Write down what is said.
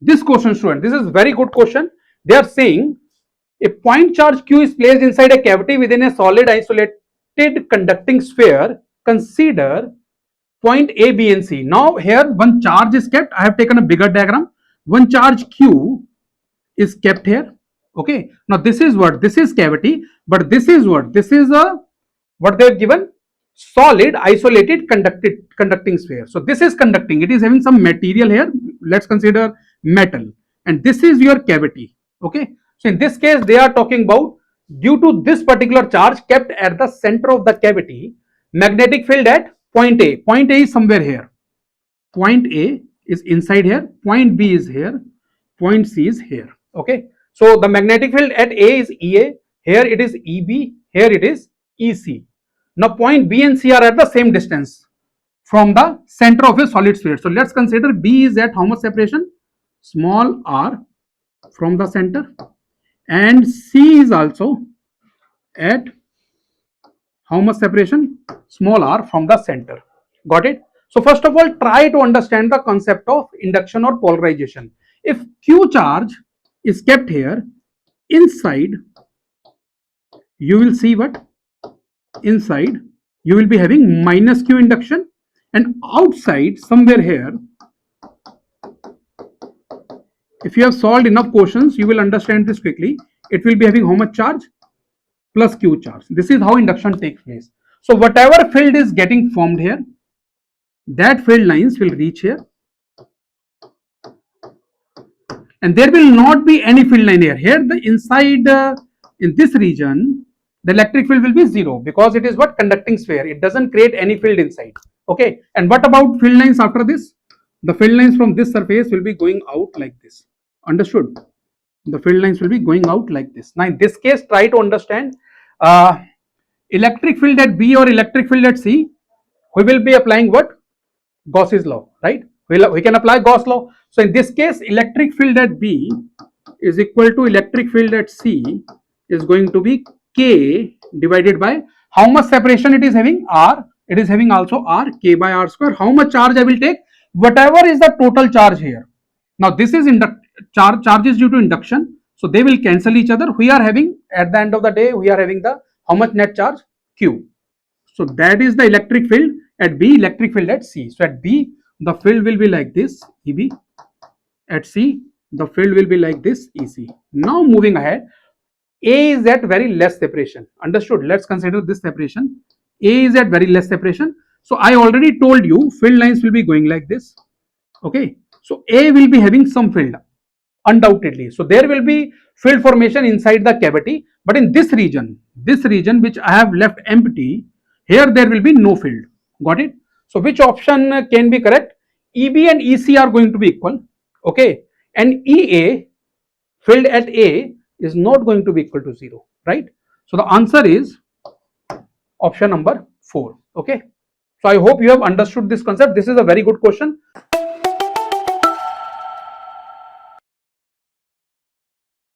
This question, student, this is very good question. They are saying a point charge Q is placed inside a cavity within a solid isolated conducting sphere. Consider point A, B and C. Now here one charge is kept. I have taken a bigger diagram. One charge Q is kept here. Okay. Now this is what? This is cavity, but this is what? This is a what they have given, solid isolated conducting sphere. So this is conducting. It is having some material here. Let's consider metal, and this is your cavity. Okay. So in this case, they are talking about due to this particular charge kept at the center of the cavity, magnetic field at point A. Point A is somewhere here. Point A is inside here. Point B is here. Point C is here. Okay. So the magnetic field at A is EA. Here it is EB. Here it is EC. Now point B and C are at the same distance from the center of a solid sphere. So let's consider B is at how much separation? Small r from the center, and C is also at how much separation? Small r from the center. Got it? So first of all, try to understand the concept of induction or polarization. If Q charge is kept here, inside you will see what? Inside you will be having minus Q induction, and outside somewhere here, if you have solved enough questions, you will understand this quickly. It will be having how much charge? Plus Q charge. This is how induction takes place. So whatever field is getting formed here, that field lines will reach here, and there will not be any field line here. Here the inside in this region, the electric field will be zero because it is what? Conducting sphere. It doesn't create any field inside. Okay. And what about field lines after this? The field lines from this surface will be going out like this. Understood? The field lines will be going out like this. Now in this case, try to understand electric field at B or electric field at C. We will be applying what? Gauss's law, right? We can apply Gauss law. So in this case, electric field at B is equal to electric field at C is going to be K divided by how much separation it is having? R. It is having also R, K by R square. How much charge I will take? Whatever is the total charge here. Now this is charges due to induction. So they will cancel each other. We are having, at the end of the day, we are having the how much net charge? Q. So that is the electric field at B, electric field at C. So at B, the field will be like this, EB. At C, the field will be like this, EC. Now moving ahead, A is at very less separation. Understood? Let's consider this separation. A is at very less separation. So I already told you field lines will be going like this. Okay. So A will be having some field, undoubtedly. So there will be field formation inside the cavity. But in this region which I have left empty, here there will be no field. Got it? So which option can be correct? EB and EC are going to be equal. Okay. And EA, field at A, is not going to be equal to 0, right? So the answer is option number 4. Okay. So I hope you have understood this concept. This is a very good question.